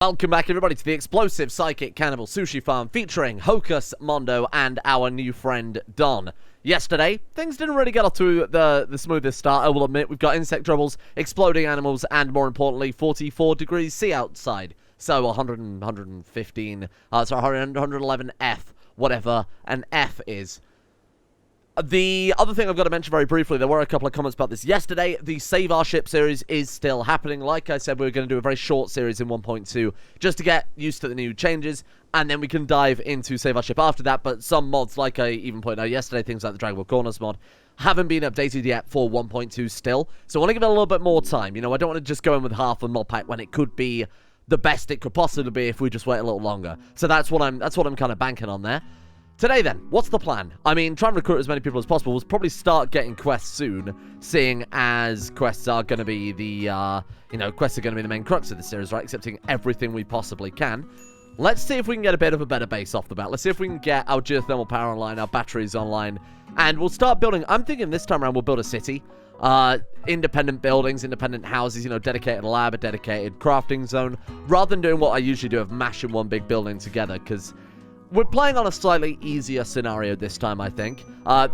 Welcome back, everybody, to the explosive psychic cannibal sushi farm featuring Hocus, Mondo, and our new friend Don. Yesterday, things didn't really get off to the smoothest start, I will admit. We've got insect troubles, exploding animals, and more importantly, 44 degrees C outside. So 111 F, whatever an F is. The other thing I've got to mention very briefly, there were a couple of comments about this yesterday. The Save Our Ship series is still happening. Like I said, we were going to do a very short series in 1.2 just to get used to the new changes, and then we can dive into Save Our Ship after that. But some mods, like I even pointed out yesterday, things like the Dragon Ball Corners mod, haven't been updated yet for 1.2 still. So I want to give it a little bit more time. You know, I don't want to just go in with half a mod pack when it could be the best it could possibly be if we just wait a little longer. So that's what I'm kind of banking on there. Today, then, what's the plan? I mean, try and recruit as many people as possible. We'll probably start getting quests soon, seeing as quests are going to be the, quests are going to be the main crux of the series, right? Accepting everything we possibly can. Let's see if we can get a bit of a better base off the bat. Let's see if we can get our geothermal power online, our batteries online, and we'll start building. I'm thinking this time around we'll build a city. Independent buildings, independent houses, you know, dedicated lab, a dedicated crafting zone, rather than doing what I usually do of mashing one big building together, because we're playing on a slightly easier scenario this time, I think.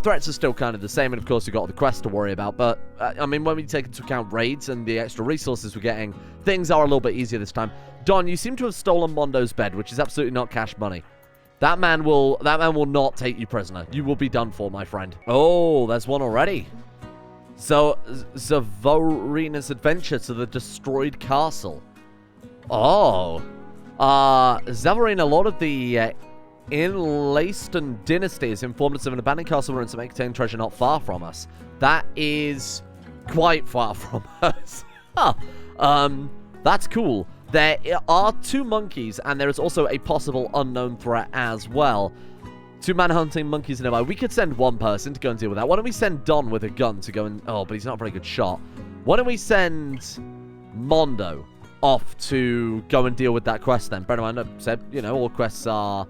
Threats are still kind of the same, and of course we've got all the quests to worry about, but, I mean, when we take into account raids and the extra resources we're getting, things are a little bit easier this time. Don, you seem to have stolen Mondo's bed, which is absolutely not cash money. That man will not take you prisoner. You will be done for, my friend. Oh, there's one already. So, Zavorina's adventure to the destroyed castle. Oh. Zavorina, a lot of the, Inlaston dynasty has informed us of an abandoned castle ruins that may contain treasure not far from us. That is quite far from us. That's cool. There are 2 monkeys, and there is also a possible unknown threat as well. 2 manhunting monkeys nearby. We could send one person to go and deal with that. Why don't we send Don with a gun to go and... Oh, but he's not a very good shot. Why don't we send Mondo off to go and deal with that quest then? Bear in mind, I said, you know, all quests are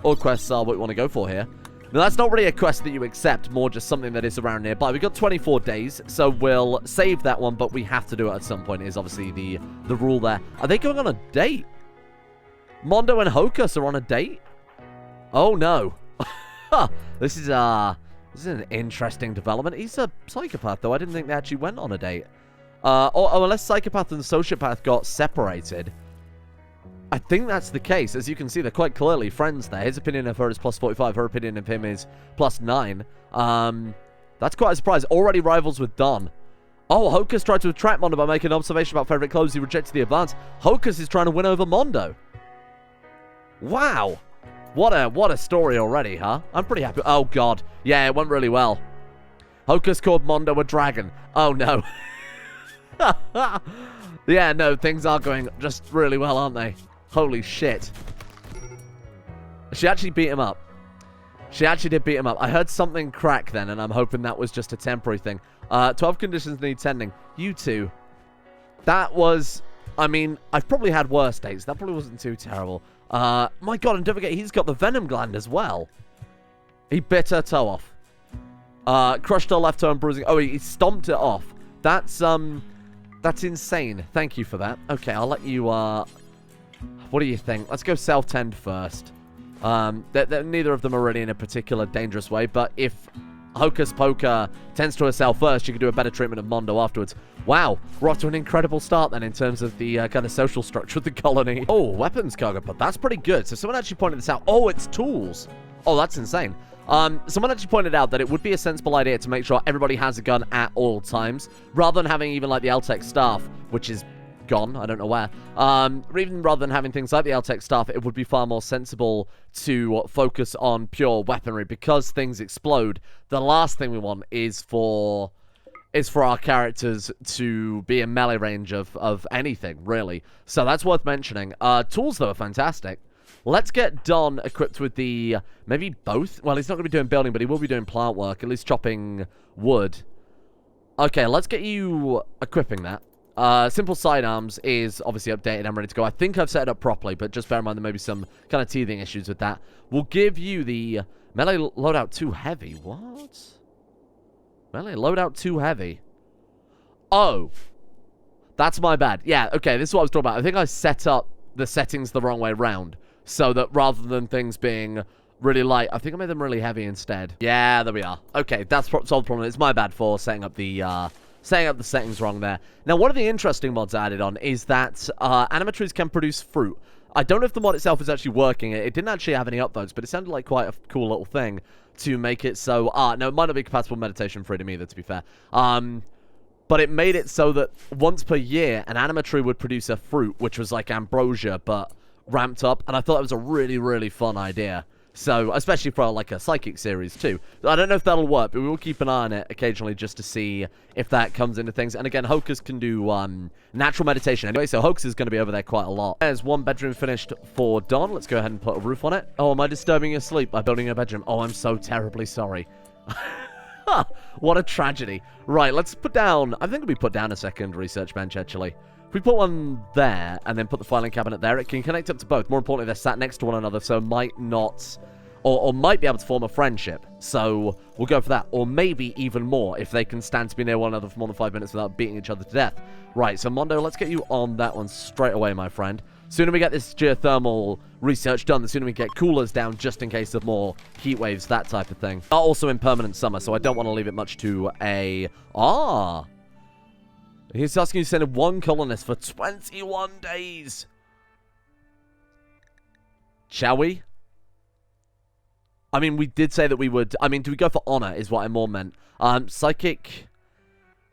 what we want to go for here. Now, that's not really a quest that you accept, more just something that is around nearby. We've got 24 days, so we'll save that one, but we have to do it at some point, is obviously the rule there. Are they going on a date? Mondo and Hocus are on a date? Oh, no. This is an interesting development. He's a psychopath, though. I didn't think they actually went on a date. Unless Psychopath and Sociopath got separated. I think that's the case. As you can see, they're quite clearly friends there. His opinion of her is plus 45. Her opinion of him is plus 9. That's quite a surprise. Already rivals with Don. Oh, Hocus tried to attract Mondo by making an observation about favorite clothes. He rejected the advance. Hocus is trying to win over Mondo. Wow. What a story already, huh? I'm pretty happy. Oh, God. Yeah, it went really well. Hocus called Mondo a dragon. Oh, no. Yeah, no, things are going just really well, aren't they? Holy shit. She actually beat him up. She actually did beat him up. I heard something crack then, and I'm hoping that was just a temporary thing. 12 conditions need tending. You two. That was... I mean, I've probably had worse days. That probably wasn't too terrible. My God, and don't forget, he's got the venom gland as well. He bit her toe off. Crushed her left toe and bruising... Oh, he stomped it off. That's insane. Thank you for that. Okay, I'll let you, what do you think? Let's go self-tend first. Neither of them are really in a particular dangerous way, but if Hocus Pocus tends to herself first, she can do a better treatment of Mondo afterwards. Wow, we're off to an incredible start then in terms of the kind of social structure of the colony. Oh, weapons cargo, but that's pretty good. So someone actually pointed this out. Oh, it's tools. Oh, that's insane. Someone actually pointed out that it would be a sensible idea to make sure everybody has a gun at all times, rather than having even like the L-Tech staff, which is gone, I don't know where. Even rather than having things like the L-Tech staff, it would be far more sensible to focus on pure weaponry, because things explode. The last thing we want is for our characters to be in melee range of anything, really. So that's worth mentioning. Tools, though, are fantastic. Let's get Don equipped with the... maybe both? Well, he's not going to be doing building, but he will be doing plant work, at least chopping wood. Okay, let's get you equipping that. Simple sidearms is obviously updated and ready to go. I think I've set it up properly, but just bear in mind there may be some kind of teething issues with that. We'll give you the melee loadout too heavy. What? Melee loadout too heavy. Oh. That's my bad. Yeah, okay, this is what I was talking about. I think I set up the settings the wrong way round. So that rather than things being really light, I think I made them really heavy instead. Yeah, there we are. Okay, that's solved the problem. It's my bad for setting up the settings wrong there. Now, one of the interesting mods I added on is that animatries can produce fruit. I don't know if the mod itself is actually working. It didn't actually have any upvotes, but it sounded like quite a cool little thing to make it so... no, it might not be compatible with meditation freedom either, to be fair. But it made it so that once per year, an animatree would produce a fruit, which was like ambrosia, but ramped up. And I thought it was a really, really fun idea. So, especially for, like, a psychic series, too. I don't know if that'll work, but we will keep an eye on it occasionally just to see if that comes into things. And again, Hocus can do natural meditation anyway, so Hocus is going to be over there quite a lot. There's one bedroom finished for Don. Let's go ahead and put a roof on it. Oh, am I disturbing your sleep by building a bedroom? Oh, I'm so terribly sorry. What a tragedy. Right, let's put down... I think we put down a second research bench, actually. If we put one there, and then put the filing cabinet there, it can connect up to both. More importantly, they're sat next to one another, so might not... Or might be able to form a friendship. So, we'll go for that. Or maybe even more, if they can stand to be near one another for more than 5 minutes without beating each other to death. Right, so Mondo, let's get you on that one straight away, my friend. Sooner we get this geothermal research done, the sooner we get coolers down just in case of more heat waves, that type of thing. Also in permanent summer, so I don't want to leave it much to a... He's asking you to send 1 colonist for 21 days. Shall we? I mean, we did say that we would... I mean, do we go for honor is what I more meant. Psychic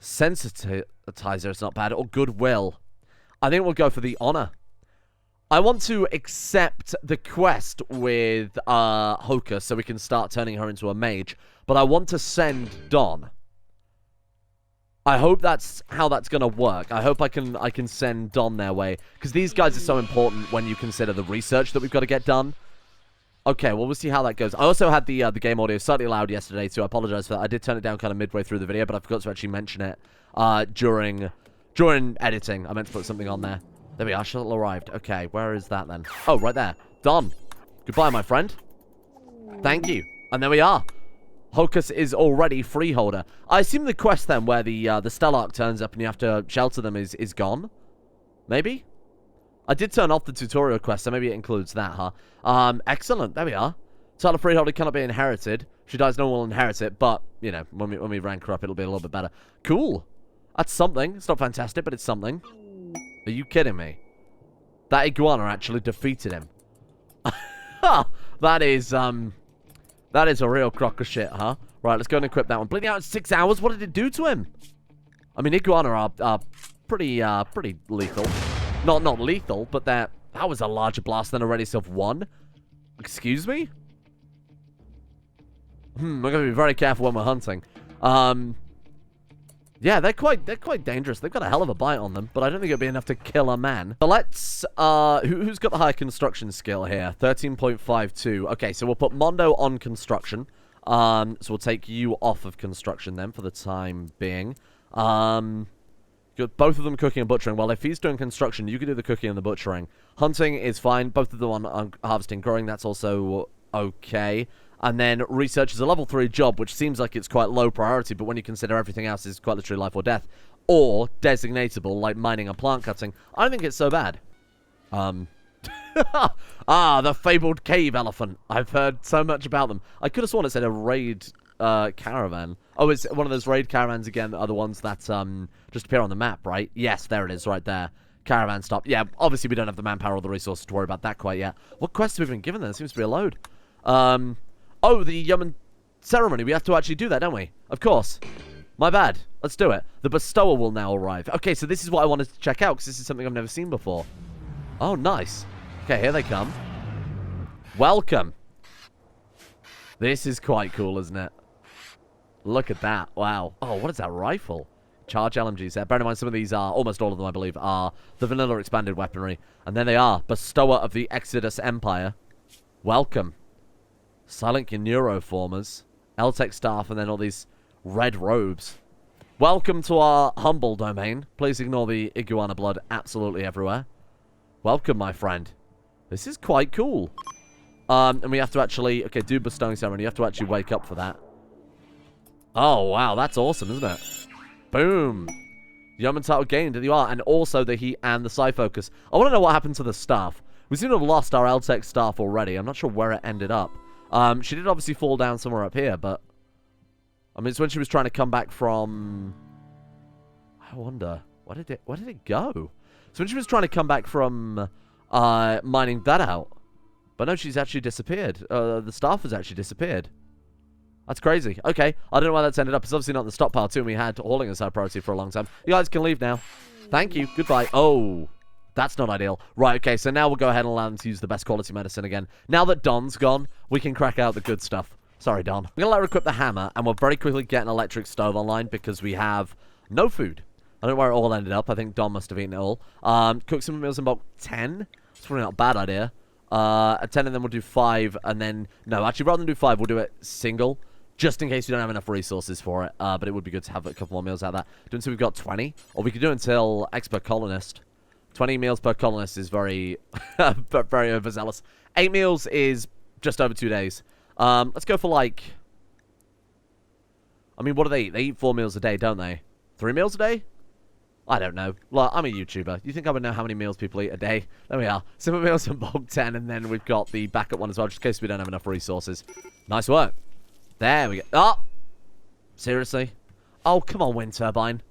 sensitizer is not bad. Or goodwill. I think we'll go for the honor. I want to accept the quest with Hocus so we can start turning her into a mage. But I want to send Don. I hope that's how that's going to work. I hope I can send Don their way. Because these guys are so important when you consider the research that we've got to get done. Okay, well, we'll see how that goes. I also had the game audio slightly loud yesterday, so I apologize for that. I did turn it down kind of midway through the video, but I forgot to actually mention it during editing. I meant to put something on there. There we are, shuttle arrived. Okay, where is that then? Oh, right there. Don. Goodbye, my friend. Thank you. And there we are. Hocus is already freeholder. I assume the quest then, where the Stellark turns up and you have to shelter them is gone? Maybe? I did turn off the tutorial quest, so maybe it includes that, huh? Excellent. There we are. Title freeholder cannot be inherited. If she dies, no one will inherit it, but, you know, when we rank her up, it'll be a little bit better. Cool. That's something. It's not fantastic, but it's something. Are you kidding me? That iguana actually defeated him. That is a real crock of shit, huh? Right, let's go and equip that one. Bleeding out in 6 hours? What did it do to him? I mean, iguana are pretty lethal. Not lethal, but that was a larger blast than a radius of 1. Excuse me? We're going to be very careful when we're hunting. Yeah, they're quite dangerous. They've got a hell of a bite on them, but I don't think it'll be enough to kill a man. So let's, who's got the higher construction skill here? 13.52. Okay, so we'll put Mondo on construction. So we'll take you off of construction then for the time being. Got both of them cooking and butchering. Well, if he's doing construction, you can do the cooking and the butchering. Hunting is fine. Both of them on harvesting, growing, that's also okay. And then research is a level 3 job, which seems like it's quite low priority, but when you consider everything else is quite literally life or death. Or designatable, like mining and plant cutting. I don't think it's so bad. The fabled cave elephant. I've heard so much about them. I could have sworn it said a raid caravan. Oh, it's one of those raid caravans again that are the ones that just appear on the map, right? Yes, there it is, right there. Caravan stop. Yeah, obviously we don't have the manpower or the resources to worry about that quite yet. What quests have we been given there? There seems to be a load. Oh, the Yaman ceremony. We have to actually do that, don't we? Of course. My bad. Let's do it. The bestower will now arrive. Okay, so this is what I wanted to check out, because this is something I've never seen before. Oh, nice. Okay, here they come. Welcome. This is quite cool, isn't it? Look at that. Wow. Oh, what is that rifle? Charge LMGs there. Bear in mind, some of these are, almost all of them, I believe, are the vanilla expanded weaponry. And then they are. Bestower of the Exodus Empire. Welcome. Silent Neuroformers. Eltec staff, and then all these red robes. Welcome to our humble domain. Please ignore the iguana blood absolutely everywhere. Welcome, my friend. This is quite cool. And we have to actually, okay, do bestowing ceremony. You have to actually wake up for that. Oh, wow, that's awesome, isn't it? Boom. Yeoman title gained, you are, and also the heat and the psi focus. I want to know what happened to the staff. We seem to have lost our L-Tech staff already. I'm not sure where it ended up. She did obviously fall down somewhere up here, but... I mean, it's when she was trying to come back from... I wonder, where did it go? So when she was trying to come back from mining that out. But no, she's actually disappeared. The staff has actually disappeared. That's crazy. Okay, I don't know why that's ended up. It's obviously not in the stockpile too, and we had hauling as our priority for a long time. You guys can leave now. Thank you. Goodbye. Oh, that's not ideal. Right, okay, so now we'll go ahead and allow them to use the best quality medicine again. Now that Don's gone, we can crack out the good stuff. Sorry, Don. I'm going to let her equip the hammer, and we'll very quickly get an electric stove online because we have no food. I don't know where it all ended up. I think Don must have eaten it all. Cook some meals in bulk 10. It's probably not a bad idea. At 10, and then we'll do 5, and then... No, actually, rather than do 5, we'll do it single. Just in case we don't have enough resources for it. But it would be good to have a couple more meals out of that. Do until we've got 20. Or we could do until expert colonist. 20 meals per colonist is very, very overzealous. 8 meals is just over 2 days. Let's go for like... I mean, what do they eat? They eat 4 meals a day, don't they? 3 meals a day? I don't know. Well, I'm a YouTuber. You think I would know how many meals people eat a day? There we are. Simple meals in bulk 10, and then we've got the backup one as well, just in case we don't have enough resources. Nice work. There we go. Oh! Seriously? Oh, come on, wind turbine.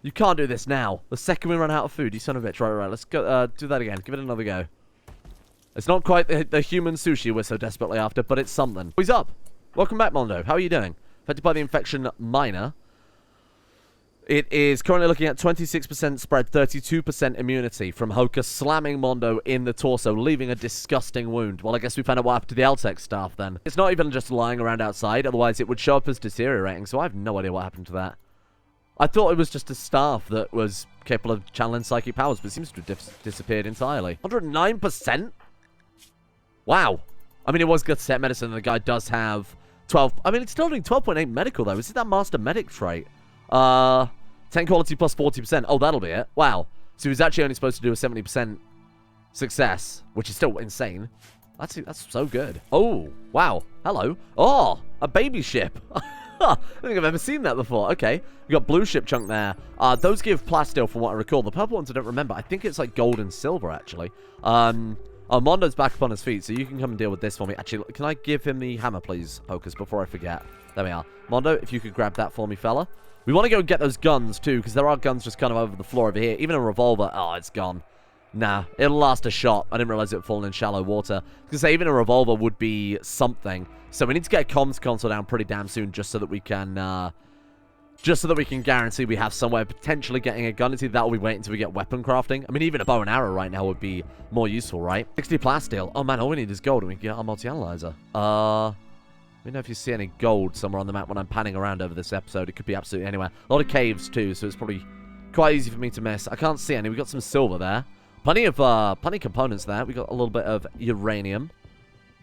You can't do this now. The second we run out of food, you son of a bitch. Right. Let's go. Do that again. Give it another go. It's not quite the human sushi we're so desperately after, but it's something. What's up? Welcome back, Mondo. How are you doing? Affected by the infection minor. It is currently looking at 26% spread, 32% immunity from Hoka slamming Mondo in the torso, leaving a disgusting wound. Well, I guess we found out what happened to the L-Tech staff then. It's not even just lying around outside, otherwise it would show up as deteriorating, so I have no idea what happened to that. I thought it was just a staff that was capable of channeling psychic powers, but it seems to have disappeared entirely. 109%? Wow. I mean, it was good to set medicine, and the guy does have 12... I mean, it's still doing 12.8 medical, though. Is it that master medic trait? 10 quality plus 40%. Oh, that'll be it. Wow. So he was actually only supposed to do a 70% success, which is still insane. That's so good. Oh, wow. Hello. Oh, a baby ship. I don't think I've ever seen that before. Okay. We got blue ship chunk there. Those give plasteel from what I recall. The purple ones I don't remember. I think it's like gold and silver, actually. Oh, Mondo's back up on his feet, so you can come and deal with this for me. Actually, can I give him the hammer, please, Hocus, before I forget? There we are. Mondo, if you could grab that for me, fella. We want to go and get those guns, too, because there are guns just kind of over the floor over here. Even a revolver. Oh, it's gone. Nah, it'll last a shot. I didn't realize it would fall in shallow water. I was going to say, even a revolver would be something. So we need to get a comms console down pretty damn soon just so that we can... guarantee we have somewhere potentially getting a gun. It's either that or we wait until we get weapon crafting. I mean, even a bow and arrow right now would be more useful, right? 60 plasteel. Oh, man, all we need is gold and we can get our multi-analyzer. Let me know if you see any gold somewhere on the map when I'm panning around over this episode. It could be absolutely anywhere. A lot of caves, too, so it's probably quite easy for me to miss. I can't see any. We've got some silver there. Plenty of components there. We got a little bit of uranium.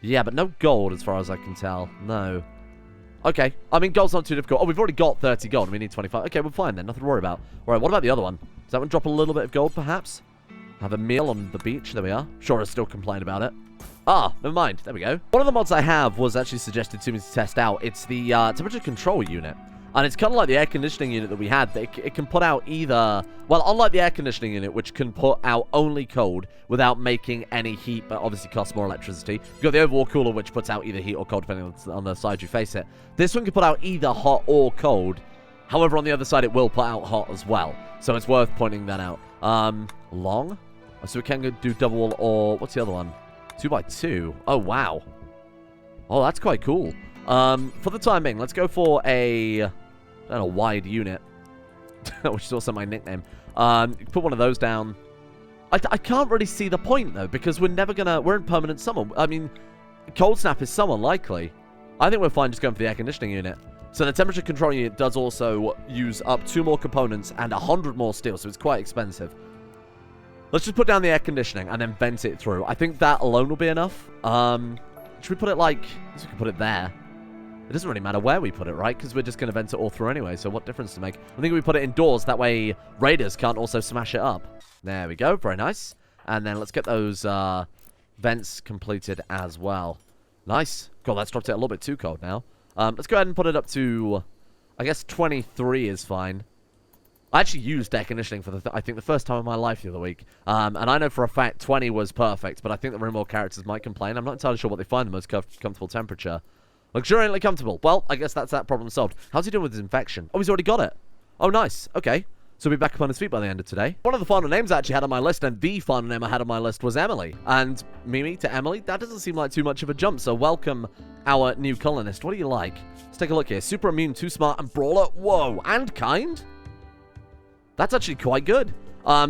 Yeah, but no gold as far as I can tell. No. Okay. I mean, gold's not too difficult. Oh, we've already got 30 gold. We need 25. Okay, we're fine then. Nothing to worry about. All right, what about the other one? Does that one drop a little bit of gold, perhaps? Have a meal on the beach. There we are. Sure, I still complain about it. Ah, never mind. There we go. One of the mods I have was actually suggested to me to test out. It's the temperature control unit. And it's kind of like the air conditioning unit that we had. It can put out either... Well, unlike the air conditioning unit, which can put out only cold without making any heat, but obviously costs more electricity. You've got the overall cooler, which puts out either heat or cold, depending on the side you face it. This one can put out either hot or cold. However, on the other side, it will put out hot as well. So it's worth pointing that out. Long? So we can do double or... What's the other one? 2x2. Oh, wow. Oh, that's quite cool. For the time being, let's go for a wide unit, which is also my nickname. Put one of those down. I can't really see the point, though, because we're in permanent summer. I mean, cold snap is so unlikely. I think we're fine just going for the air conditioning unit. So the temperature control unit does also use up 2 more components and 100 more steel, so it's quite expensive. Let's just put down the air conditioning and then vent it through. I think that alone will be enough. Should we put it like... I guess we can put it there. It doesn't really matter where we put it, right? Because we're just going to vent it all through anyway, so what difference to make? I think we put it indoors, that way raiders can't also smash it up. There we go, very nice. And then let's get those vents completed as well. Nice. God, that's dropped it a little bit too cold now. Let's go ahead and put it up to... I guess 23 is fine. I actually used air conditioning for I think the first time in my life the other week. And I know for a fact 20 was perfect, but I think the Rimworld characters might complain. I'm not entirely sure what they find the most comfortable temperature. Luxuriantly comfortable. Well, I guess that's that problem solved. How's he doing with his infection? Oh, he's already got it. Oh, nice. Okay. So he'll be back up on his feet by the end of today. One of the final names I actually had on my list, and the final name I had on my list, was Emily. And Mimi to Emily, that doesn't seem like too much of a jump. So welcome our new colonist. What do you like? Let's take a look here. Super immune, too smart, and brawler. Whoa, and kind? That's actually quite good.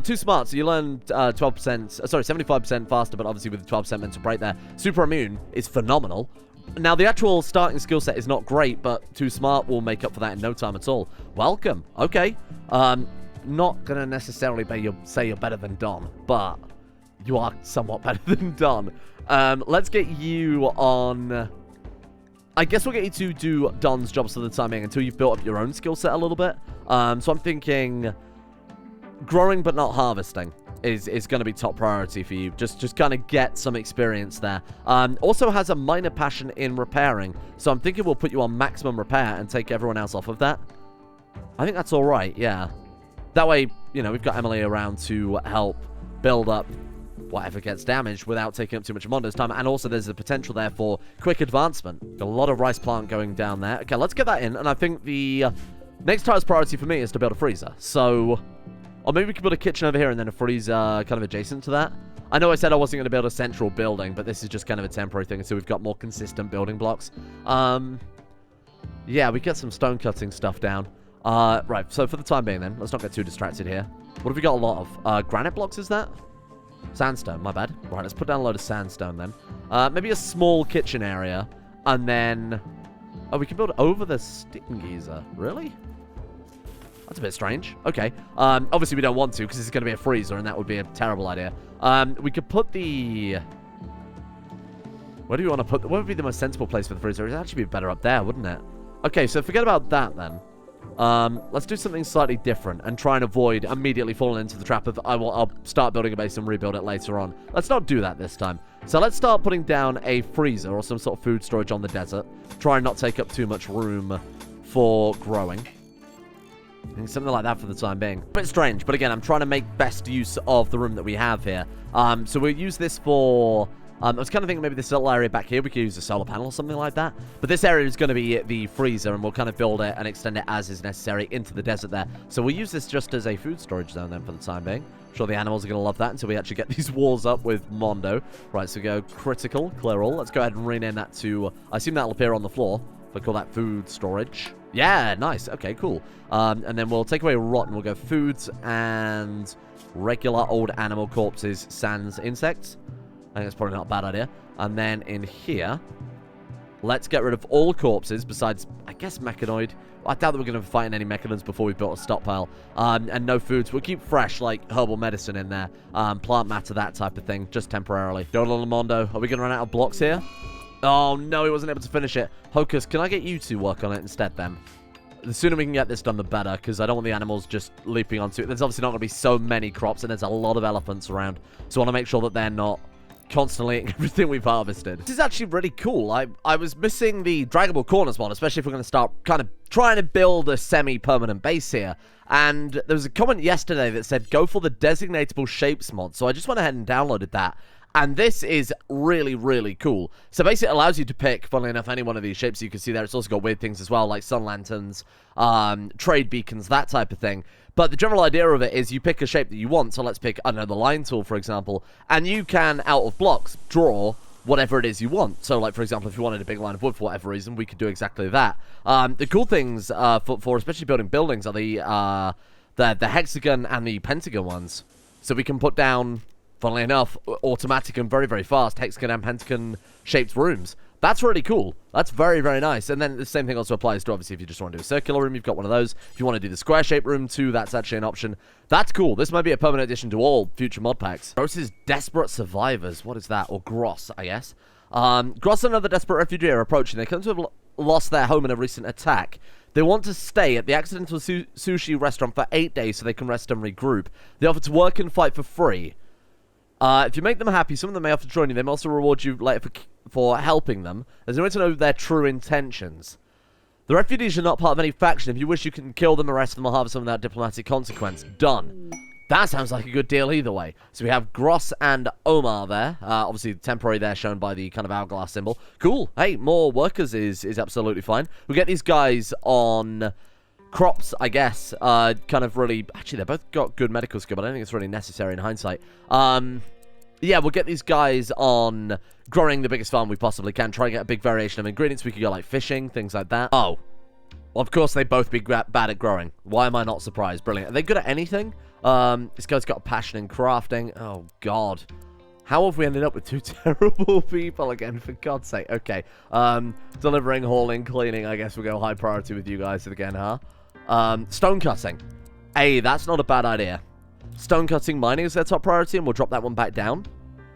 Too smart, so you learn 12%, sorry, 75% faster, but obviously with the 12% mental break there. Super immune is phenomenal. Now, the actual starting skill set is not great, but too smart will make up for that in no time at all. Welcome. Okay. Not going to necessarily say you're better than Don, but you are somewhat better than Don. Let's get you on... I guess we'll get you to do Don's jobs for the time being until you've built up your own skill set a little bit. So I'm thinking growing but not harvesting is going to be top priority for you. Just kind of get some experience there. Also has a minor passion in repairing. So I'm thinking we'll put you on maximum repair and take everyone else off of that. I think that's all right, yeah. That way, you know, we've got Emily around to help build up whatever gets damaged without taking up too much of Mondo's time. And also there's the potential there for quick advancement. Got a lot of rice plant going down there. Okay, let's get that in. And I think the next highest priority for me is to build a freezer. So... or maybe we could build a kitchen over here and then a freezer kind of adjacent to that. I know I said I wasn't going to build a central building, but this is just kind of a temporary thing until we've got more consistent building blocks. Yeah, we get some stone cutting stuff down. Right, so for the time being then, let's not get too distracted here. What have we got a lot of? Granite blocks, is that? Sandstone, my bad. Right, let's put down a load of sandstone then. Maybe a small kitchen area, and then... oh, we can build over the steam geyser. Really? That's a bit strange. Okay. Obviously, we don't want to because it's going to be a freezer, and that would be a terrible idea. We could put the... where do we want to put... what would be the most sensible place for the freezer? It'd actually be better up there, wouldn't it? Okay, so forget about that, then. Let's do something slightly different and try and avoid immediately falling into the trap of I'll start building a base and rebuild it later on. Let's not do that this time. So let's start putting down a freezer or some sort of food storage on the desert. Try and not take up too much room for growing. I think something like that for the time being. A bit strange, but again, I'm trying to make best use of the room that we have here. So we'll use this for... I was kind of thinking maybe this little area back here, we could use a solar panel or something like that. But this area is going to be the freezer, and we'll kind of build it and extend it as is necessary into the desert there. So we'll use this just as a food storage zone then for the time being. I'm sure the animals are going to love that until we actually get these walls up with Mondo. Right, so go critical, clear all. Let's go ahead and rename that to... I assume that'll appear on the floor. We'll call that food storage. Yeah, nice. Okay, cool. And then we'll take away rotten. We'll go foods and regular old animal corpses, sans insects. I think that's probably not a bad idea. And then in here, let's get rid of all corpses besides, I guess, mechanoid. I doubt that we're going to fight any mechanoids before we've built a stockpile. And no foods. We'll keep fresh, like herbal medicine in there. Plant matter, that type of thing, just temporarily. Doodle Mondo. Are we going to run out of blocks here? Oh, no, he wasn't able to finish it. Hocus, can I get you to work on it instead, then? The sooner we can get this done, the better, because I don't want the animals just leaping onto it. There's obviously not going to be so many crops, and there's a lot of elephants around. So I want to make sure that they're not constantly eating everything we've harvested. This is actually really cool. I was missing the Draggable Corners mod, especially if we're going to start kind of trying to build a semi-permanent base here. And there was a comment yesterday that said, go for the Designatable Shapes mod. So I just went ahead and downloaded that. And this is really, really cool. So basically it allows you to pick, funnily enough, any one of these shapes you can see there. It's also got weird things as well, like sun lanterns, trade beacons, that type of thing. But the general idea of it is you pick a shape that you want. So let's pick, I don't know, the line tool, for example. And you can, out of blocks, draw whatever it is you want. So, like, for example, if you wanted a big line of wood for whatever reason, we could do exactly that. The cool things for especially building buildings are the hexagon and the pentagon ones. So we can put down... funnily enough, automatic and very, very fast hexagon and pentagon shaped rooms. That's really cool. That's very, very nice. And then the same thing also applies to, obviously, if you just want to do a circular room, you've got one of those. If you want to do the square shaped room too, that's actually an option. That's cool. This might be a permanent addition to all future mod packs. Gross's Desperate Survivors. What is that? Or Gross, I guess. Gross and another desperate refugee are approaching. They claim to have lost their home in a recent attack. They want to stay at the Accidental Sushi Restaurant for 8 days so they can rest and regroup. They offer to work and fight for free. If you make them happy, some of them may offer to join you. They may also reward you later for helping them. There's no way to know their true intentions. The refugees are not part of any faction. If you wish, you can kill them, arrest them, or harvest them without diplomatic consequence. Done. That sounds like a good deal either way. So we have Gross and Omar there. Obviously, temporary there, shown by the kind of hourglass symbol. Cool. Hey, more workers is absolutely fine. We get these guys on crops, I guess. Kind of really... Actually, they both got good medical skill, but I don't think it's really necessary in hindsight. Yeah, we'll get these guys on growing the biggest farm we possibly can. Try and get a big variation of ingredients. We could go like fishing, things like that. Oh. Well, of course, they'd both be bad at growing. Why am I not surprised? Brilliant. Are they good at anything? This guy's got a passion in crafting. Oh, God. How have we ended up with two terrible people again, for God's sake? Okay. Delivering, hauling, cleaning. I guess we'll go high priority with you guys again, huh? Stone cutting. Hey, that's not a bad idea. Stone cutting, mining is their top priority, and we'll drop that one back down.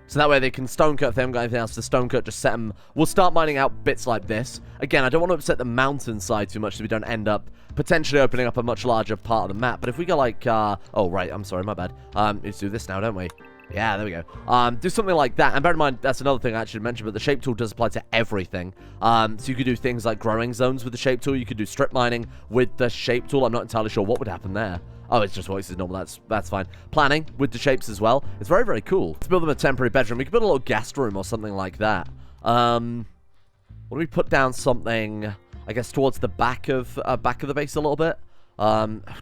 So that way they can stone cut if they haven't got anything else to stone cut. Just set them. We'll start mining out bits like this. Again, I don't want to upset the mountainside too much so we don't end up potentially opening up a much larger part of the map. But if we go like, oh, right, I'm sorry, my bad. Let's do this now, don't we? Yeah, there we go. Do something like that. And bear in mind, that's another thing I actually mentioned, but the shape tool does apply to everything. So you could do things like growing zones with the shape tool. You could do strip mining with the shape tool. I'm not entirely sure what would happen there. Oh, it's just voices normal. That's fine. Planning with the shapes as well. It's very, very cool. Let's build them a temporary bedroom. We could build a little guest room or something like that. What do we put down something, I guess, towards the back of the base a little bit?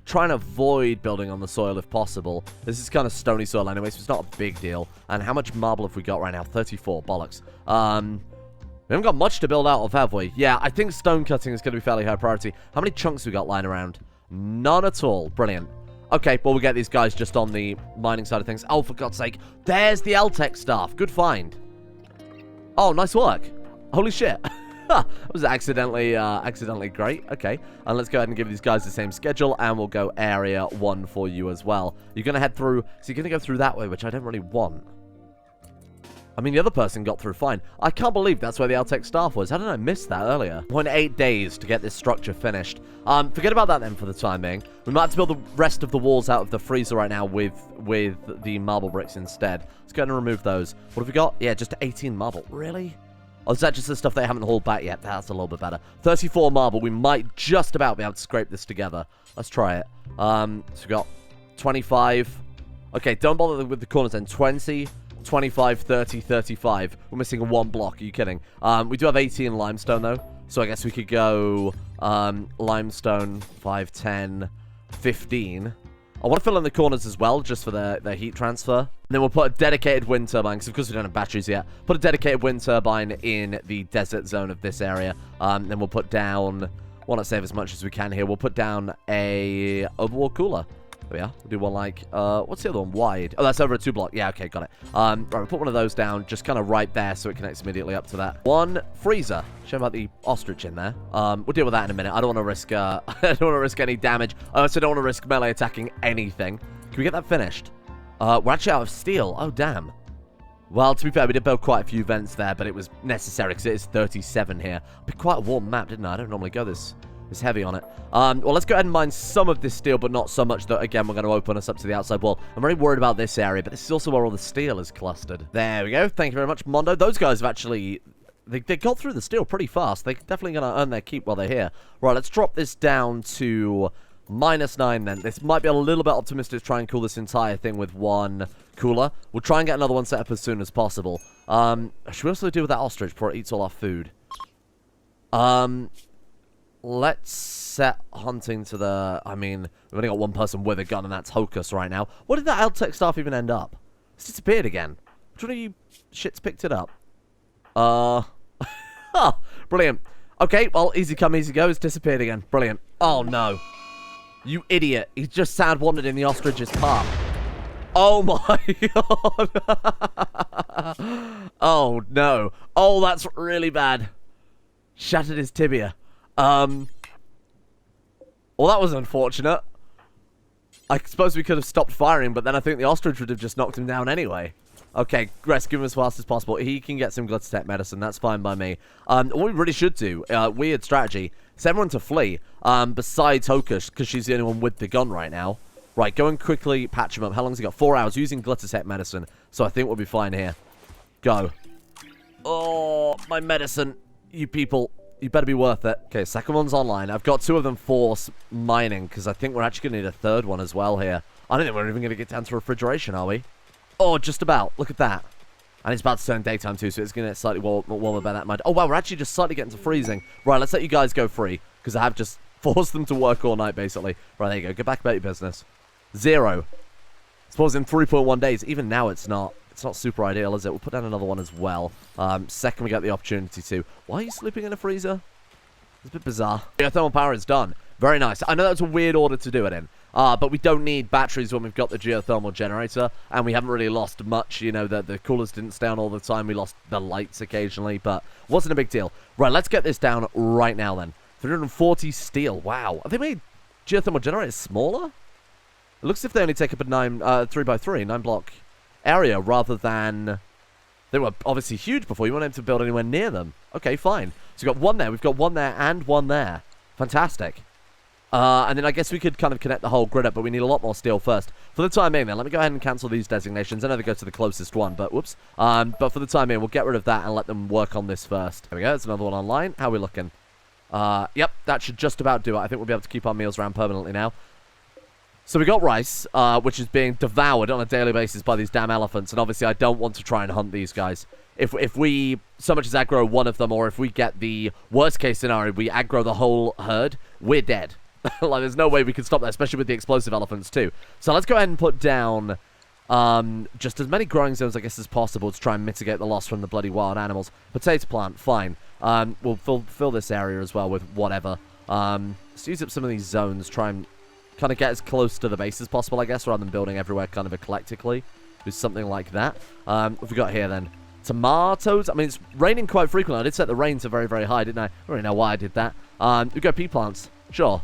Try and avoid building on the soil if possible. This is kind of stony soil anyway, so it's not a big deal. And how much marble have we got right now? 34. Bollocks. We haven't got much to build out of, have we? Yeah, I think stone cutting is going to be fairly high priority. How many chunks we got lying around? None at all. Brilliant. Okay, well, we get these guys just on the mining side of things. Oh, for God's sake. There's the Eltec staff. Good find. Oh, nice work. Holy shit. That was accidentally great. Okay, and let's go ahead and give these guys the same schedule, and we'll go area 1 for you as well. You're going to head through, so you're going to go through that way, which I don't really want. I mean, the other person got through fine. I can't believe that's where the Eltec staff was. How did I miss that earlier? 0.8 days to get this structure finished. Forget about that then for the time being. We might have to build the rest of the walls out of the freezer right now with the marble bricks instead. Let's go ahead and remove those. What have we got? Yeah, just 18 marble. Really? Oh, is that just the stuff they haven't hauled back yet? That's a little bit better. 34 marble. We might just about be able to scrape this together. Let's try it. So we got 25. Okay, don't bother with the corners then. 20, 25, 30, 35. We're missing one block. Are you kidding? We do have 18 limestone, though. So I guess we could go limestone, 5, 10, 15. I want to fill in the corners as well, just for the heat transfer. And then we'll put a dedicated wind turbine, because of course we don't have batteries yet. Put a dedicated wind turbine in the desert zone of this area. Then we'll put down, want to save as much as we can here. We'll put down a overworld cooler. There we are. We'll do one like, what's the other one? Wide. Oh, that's over a 2 block. Yeah, okay, got it. Right, we'll put one of those down, just kind of right there, so it connects immediately up to that. One freezer. Show about the ostrich in there. We'll deal with that in a minute. I don't want to risk, I don't want to risk any damage. I also don't want to risk melee attacking anything. Can we get that finished? We're actually out of steel. Oh, damn. Well, to be fair, we did build quite a few vents there, but it was necessary because it is 37 here. It'd be quite a warm map, didn't I? I don't normally go this heavy on it. Well, let's go ahead and mine some of this steel, but not so much that, again, we're going to open us up to the outside wall. I'm very worried about this area, but this is also where all the steel is clustered. There we go. Thank you very much, Mondo. Those guys have actually... They got through the steel pretty fast. They're definitely going to earn their keep while they're here. Right, let's drop this down to -9 then. This might be a little bit optimistic to try and cool this entire thing with one cooler. We'll try and get another one set up as soon as possible. Should we also deal with that ostrich before it eats all our food? Let's set hunting to the... I mean, we've only got one person with a gun, and that's Hocus right now. What did that Eltec staff even end up? It's disappeared again. Which one of you shits picked it up? Brilliant. Okay, well, easy come, easy go. It's disappeared again. Brilliant. Oh, no. You idiot. He's just sad wandered in the ostrich's park. Oh, my God. Oh, no. Oh, that's really bad. Shattered his tibia. Well, that was unfortunate. I suppose we could have stopped firing, but then I think the ostrich would have just knocked him down anyway. Okay, rescue him as fast as possible. He can get some Glittertech medicine. That's fine by me. What we really should do, weird strategy, is everyone to flee, besides Hocus, because she's the only one with the gun right now. Right, go and quickly patch him up. How long's he got? 4 hours using Glittertech medicine, so I think we'll be fine here. Go. Oh, my medicine. You people. You better be worth it. Okay, second one's online. I've got 2 of them for mining, because I think we're actually going to need a 3rd one as well here. I don't think we're even going to get down to refrigeration, are we? Oh, just about. Look at that. And it's about to turn daytime too, so it's going to get slightly warmer by that mind. Oh, wow, we're actually just slightly getting to freezing. Right, let's let you guys go free, because I have just forced them to work all night, basically. Right, there you go. Get back about your business. 0. I suppose in 3.1 days. Even now, it's not super ideal, is it? We'll put down another one as well. Second, we get the opportunity to. Why are you sleeping in a freezer? It's a bit bizarre. Geothermal power is done. Very nice. I know that's a weird order to do it in. But we don't need batteries when we've got the geothermal generator, and we haven't really lost much. You know, the coolers didn't stay on all the time. We lost the lights occasionally, but wasn't a big deal. Right, let's get this down right now then. 340 steel. Wow. Have they made geothermal generators smaller? It looks as if they only take up a 3x3, 9-block area, rather than... They were obviously huge before. You weren't able to build anywhere near them. Okay, fine. So we've got one there. We've got one there and one there. Fantastic. And then I guess we could kind of connect the whole grid up, but we need a lot more steel first. For the time being, then, let me go ahead and cancel these designations. I know they go to the closest one, but whoops. But for the time being, we'll get rid of that and let them work on this first. There we go. There's another one online. How are we looking? Yep, that should just about do it. I think we'll be able to keep our meals around permanently now. So we got rice, which is being devoured on a daily basis by these damn elephants, and obviously I don't want to try and hunt these guys. If we so much as aggro one of them, or if we get the worst case scenario, we aggro the whole herd, we're dead. Like, there's no way we can stop that, especially with the explosive elephants too. So let's go ahead and put down just as many growing zones, I guess, as possible to try and mitigate the loss from the bloody wild animals. Potato plant, fine. We'll fill this area as well with whatever. Let's use up some of these zones, try and kind of get as close to the base as possible, I guess, rather than building everywhere kind of eclectically. Do something like that. What have we got here, then? Tomatoes. I mean, it's raining quite frequently. I did set the rain to very, very high, didn't I? I don't really know why I did that. We go pea plants. Sure.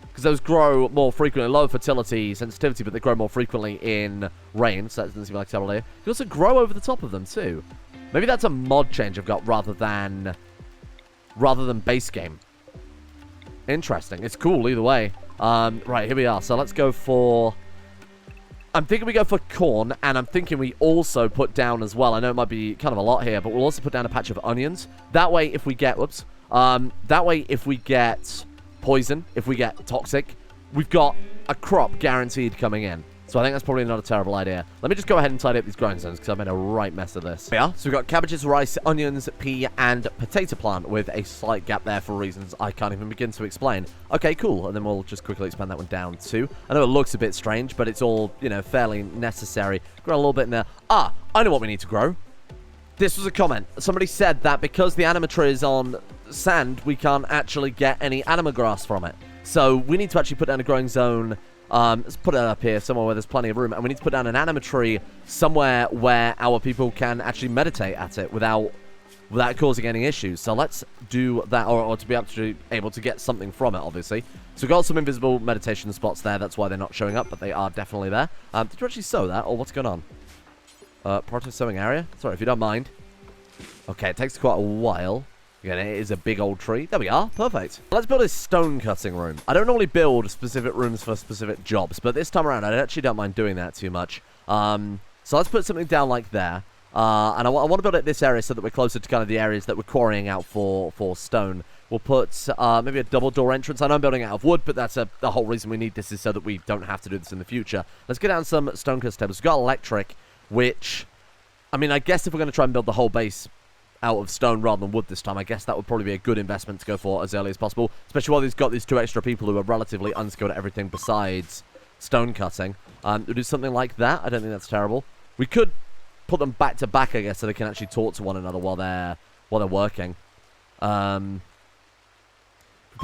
Because those grow more frequently. Low fertility, sensitivity, but they grow more frequently in rain, so that doesn't seem like a terrible idea. You also grow over the top of them, too. Maybe that's a mod change I've got rather than base game. Interesting. It's cool either way. Right, here we are. So let's go for... I'm thinking we go for corn, and I'm thinking we also put down as well. I know it might be kind of a lot here, but we'll also put down a patch of onions. That way, if we get... Whoops. That way, if we get poison, if we get toxic, we've got a crop guaranteed coming in. So I think that's probably not a terrible idea. Let me just go ahead and tidy up these growing zones, because I've made a right mess of this. Yeah, so we've got cabbages, rice, onions, pea, and potato plant with a slight gap there for reasons I can't even begin to explain. Okay, cool. And then we'll just quickly expand that one down too. I know it looks a bit strange, but it's all, you know, fairly necessary. Grow a little bit in there. Ah, I know what we need to grow. This was a comment. Somebody said that because the anima tree is on sand, we can't actually get any anima grass from it. So we need to actually put down a growing zone. Let's put it up here, somewhere where there's plenty of room. And we need to put down an anima tree somewhere where our people can actually meditate at it without causing any issues. So let's do that, or to be able to get something from it, obviously. So we've got some invisible meditation spots there. That's why they're not showing up, but they are definitely there. Did you actually sow that, or what's going on? Part of sowing area? Sorry, if you don't mind. Okay, it takes quite a while. Again, it is a big old tree. There we are. Perfect. Let's build a stone cutting room. I don't normally build specific rooms for specific jobs, but this time around, I actually don't mind doing that too much. So let's put something down like there. And I want to build it this area so that we're closer to kind of the areas that we're quarrying out for stone. We'll put maybe a double door entrance. I know I'm building it out of wood, but that's the whole reason we need this is so that we don't have to do this in the future. Let's get down some stone cut tables. We've got electric, which, I mean, I guess if we're going to try and build the whole base out of stone rather than wood this time, I guess that would probably be a good investment to go for as early as possible, especially while he's got these 2 extra people who are relatively unskilled at everything besides stone cutting. We'll do something like that. I don't think that's terrible. We could put them back to back, I guess, so they can actually talk to one another while they're working. Put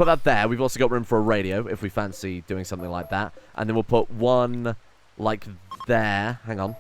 that there. We've also got room for a radio if we fancy doing something like that, and then we'll put one like there. Hang on.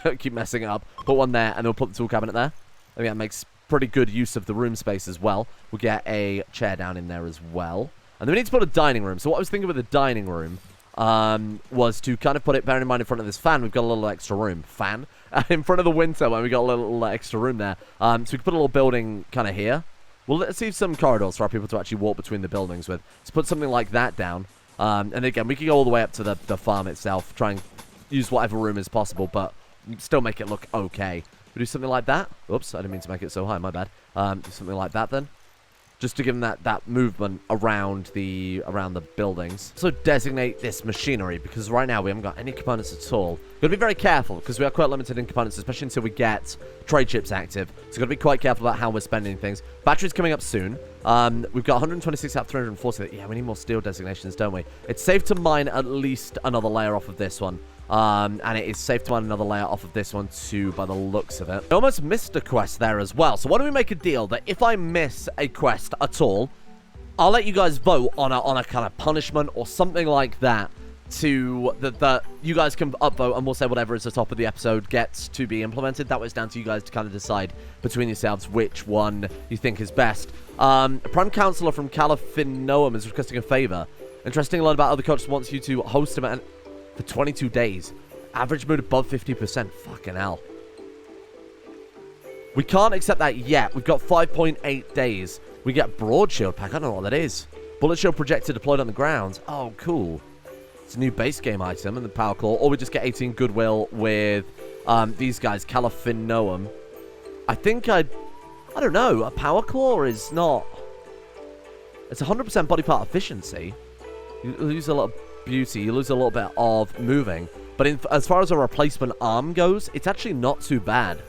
Don't keep messing it up. Put one there, and then we'll put the tool cabinet there. I think that makes pretty good use of the room space as well. We'll get a chair down in there as well. And then we need to put a dining room. So what I was thinking with the dining room was to kind of put it, bearing in mind in front of this fan, we've got a little extra room. Fan? In front of the wind turbine, we've got a little extra room there. So we can put a little building kind of here. Well, let's see some corridors for our people to actually walk between the buildings with. Let's put something like that down. And again, we can go all the way up to the farm itself, try and use whatever room is possible, but still make it look okay. We do something like that. Oops, I didn't mean to make it so high, my bad. Do something like that then. just to give them that movement around the buildings. So designate this machinery, because right now we haven't got any components at all. Gotta be very careful, because we are quite limited in components, especially until we get trade ships active. So gotta be quite careful about how we're spending things. Battery's coming up soon. We've got 126 out of 340. Yeah, we need more steel designations, don't we? It's safe to mine at least another layer off of this one. And it is safe to mine another layer off of this one too, by the looks of it. I almost missed a quest there as well. So why don't we make a deal that if I miss a quest at all, I'll let you guys vote on a kind of punishment or something like that, to that you guys can upvote, and we'll say whatever is the top of the episode gets to be implemented. That way it's down to you guys to kind of decide between yourselves which one you think is best. A Prime Counselor from Califinoum is requesting a favor. Interesting to learn about other coaches wants you to host him for 22 days. Average mood above 50%. Fucking hell. We can't accept that yet. We've got 5.8 days. We get Broad Shield Pack. I don't know what that is. Bullet Shield Projector deployed on the ground. Oh, cool. It's a new base game item in the Power Claw. Or we just get 18 Goodwill with these guys. Califinoum. I think I don't know. A Power Claw is not... It's 100% body part efficiency. You lose a lot of beauty, you lose a little bit of moving, but as far as a replacement arm goes, it's actually not too bad,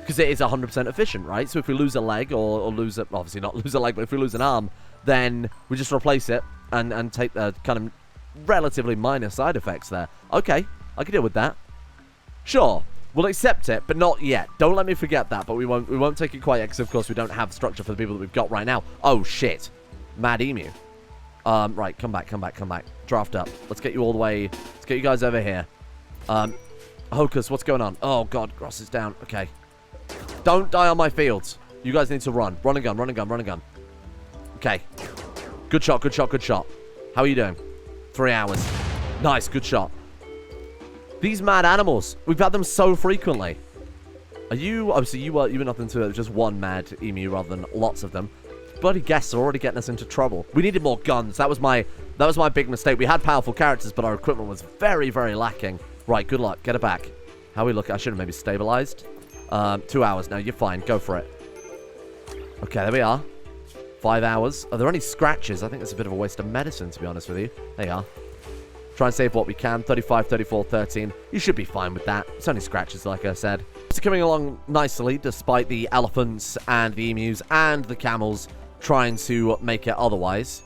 because it is 100% efficient, right? So if we lose a leg, or lose it, obviously not lose a leg, but if we lose an arm, then we just replace it and take the kind of relatively minor side effects there. Okay, I can deal with that. Sure, we'll accept it, but not yet. Don't let me forget that, but we won't take it quite yet, because of course we don't have structure for the people that we've got right now. Oh shit, Mad Emu. Right, come back. Draft up. Let's get you all the way. Let's get you guys over here. Hocus, what's going on? Oh, God, Gross is down. Okay. Don't die on my fields. You guys need to run. Run and gun. Okay. Good shot. How are you doing? 3 hours. Nice, good shot. These mad animals. We've had them so frequently. Are you... Obviously, you were nothing to it. Just one mad emu rather than lots of them. Bloody guests are already getting us into trouble. We needed more guns. That was my big mistake. We had powerful characters, but our equipment was very, very lacking. Right, good luck. Get it back. How we look? I should have maybe stabilized. 2 hours now. You're fine. Go for it. Okay, there we are. 5 hours. Are there any scratches? I think it's a bit of a waste of medicine, to be honest with you. There you are. Try and save what we can. 35, 34, 13. You should be fine with that. It's only scratches, like I said. It's coming along nicely, despite the elephants and the emus and the camels trying to make it otherwise.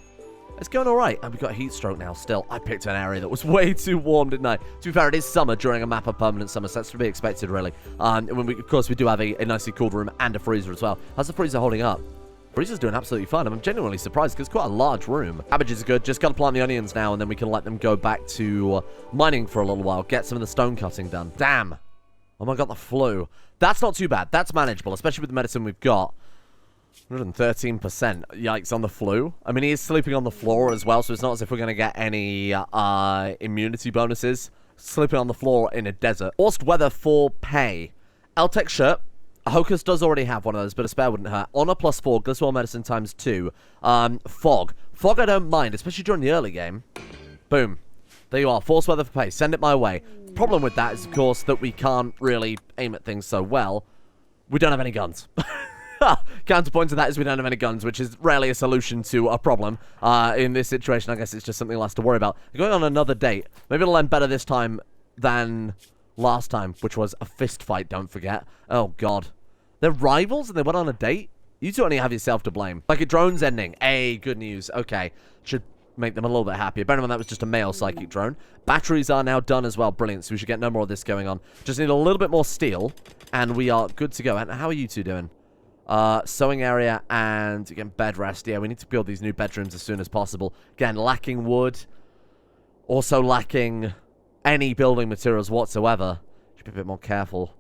It's going alright. And we've got heat stroke now still. I picked an area that was way too warm, didn't I? To be fair, it is summer during a map of permanent summer, so that's to be expected, really. Of course, we do have a nicely cooled room and a freezer as well. How's the freezer holding up? Freezer's doing absolutely fine. I'm genuinely surprised, because it's quite a large room. Cabbages are good. Just got to plant the onions now, and then we can let them go back to mining for a little while. Get some of the stone cutting done. Damn. Oh my god, the flu. That's not too bad. That's manageable, especially with the medicine we've got. 113%. Yikes on the flu. I mean, he is sleeping on the floor as well, so it's not as if we're going to get any immunity bonuses. Sleeping on the floor in a desert. Forced weather for pay. L-Tech shirt. Hocus does already have one of those, but a spare wouldn't hurt. Honor +4, Glycerol Medicine ×2. Fog. Fog I don't mind, especially during the early game. Boom. There you are. Forced weather for pay. Send it my way. Problem with that is, of course, that we can't really aim at things so well. We don't have any guns. Counterpoint to that is we don't have any guns, which is rarely a solution to a problem. In this situation, I guess it's just something less to worry about. We're going on another date. Maybe it'll end better this time than last time, which was a fist fight, don't forget. Oh, God. They're rivals and they went on a date? You two only have yourself to blame. Like a drone's ending. Hey, good news. Okay. Should make them a little bit happier. Bear in mind that was just a male psychic drone. Batteries are now done as well. Brilliant. So we should get no more of this going on. Just need a little bit more steel and we are good to go. And how are you two doing? Sewing area and, again, bed rest. Yeah, we need to build these new bedrooms as soon as possible. Again, lacking wood. Also lacking any building materials whatsoever. Should be a bit more careful.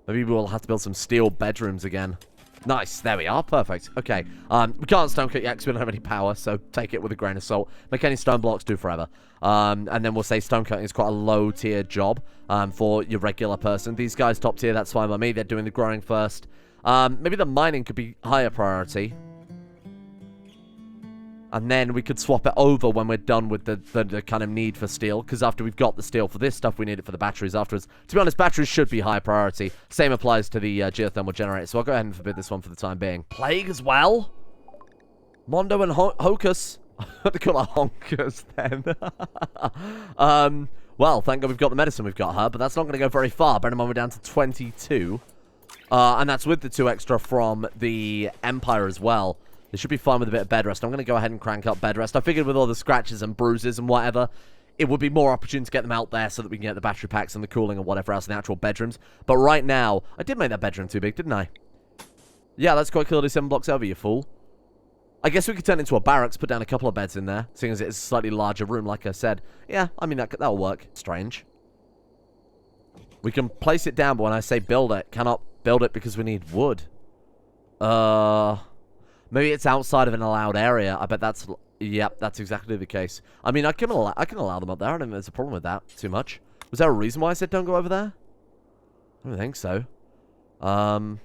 Maybe we'll have to build some steel bedrooms again. Nice. There we are. Perfect. Okay. We can't stone cut yet because we don't have any power, so take it with a grain of salt. Make any stone blocks do forever. And then we'll say stone cutting is quite a low-tier job for your regular person. These guys top tier, that's fine by me. They're doing the growing first. Maybe the mining could be higher priority. And then we could swap it over when we're done with the kind of need for steel. Because after we've got the steel for this stuff, we need it for the batteries afterwards. To be honest, batteries should be high priority. Same applies to the geothermal generator. So I'll go ahead and forbid this one for the time being. Plague as well? Mondo and Hocus. They call her Honkers then. Well, thank God we've got the medicine we've got her, but that's not going to go very far. Bear in mind we're down to 22. And that's with the 2 extra from the Empire as well. They should be fine with a bit of bed rest. I'm going to go ahead and crank up bed rest. I figured with all the scratches and bruises and whatever, it would be more opportune to get them out there so that we can get the battery packs and the cooling and whatever else in the actual bedrooms. But right now, I did make that bedroom too big, didn't I? Yeah, that's quite clearly 7 blocks over, you fool. I guess we could turn it into a barracks, put down a couple of beds in there, seeing as it's a slightly larger room, like I said. Yeah, I mean, that'll work. Strange. We can place it down, but when I say build it, cannot build it because we need wood. Maybe it's outside of an allowed area. I bet that's... Yep, that's exactly the case. I mean, I can allow them up there. I don't think there's a problem with that too much. Was there a reason why I said don't go over there? I don't think so. No?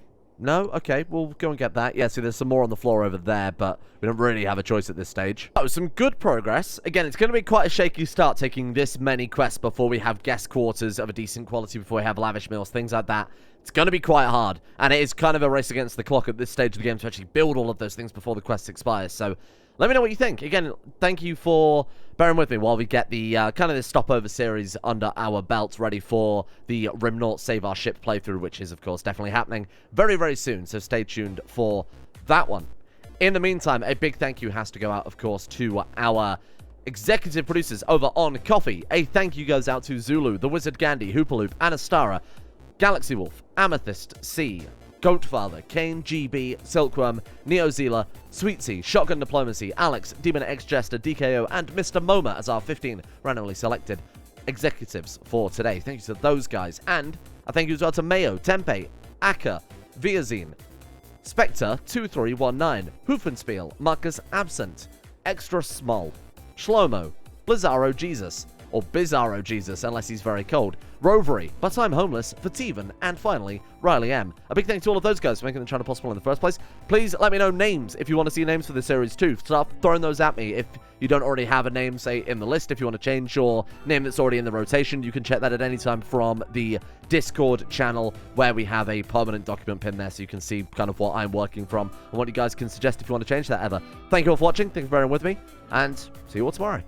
Okay, we'll go and get that. Yeah, see, there's some more on the floor over there, but we don't really have a choice at this stage. Oh, some good progress. Again, it's going to be quite a shaky start taking this many quests before we have guest quarters of a decent quality, before we have lavish meals, things like that. It's going to be quite hard, and it is kind of a race against the clock at this stage of the game to actually build all of those things before the quest expires, so let me know what you think. Again, thank you for bearing with me while we get the kind of this stopover series under our belts, ready for the Rimworld Save Our Ship playthrough, which is, of course, definitely happening very, very soon, so stay tuned for that one. In the meantime, a big thank you has to go out, of course, to our executive producers over on Coffee. A thank you goes out to Zulu, The Wizard Gandhi, Hoopaloop, Anastara, Galaxy Wolf, Amethyst C, Goatfather, Kane GB, Silkworm, Neozela, Sweetsea, Shotgun Diplomacy, Alex, Demon X Jester, DKO, and Mr. Moma as our 15 randomly selected executives for today. Thank you to those guys. And a thank you as well to Mayo, Tempe, Aka, Viazine, Spectre 2319, Hoofenspiel, Marcus Absent, Extra Small, Shlomo, Blizzaro Jesus, or Bizarro Jesus, unless he's very cold, Rovery, But I'm Homeless, Fativan, and finally, Riley M. A big thanks to all of those guys for making the channel possible in the first place. Please let me know names if you want to see names for this series too. Start throwing those at me if you don't already have a name, say, in the list. If you want to change your name that's already in the rotation, you can check that at any time from the Discord channel, where we have a permanent document pin there, so you can see kind of what I'm working from and what you guys can suggest if you want to change that ever. Thank you all for watching. Thank you for bearing with me, and see you all tomorrow.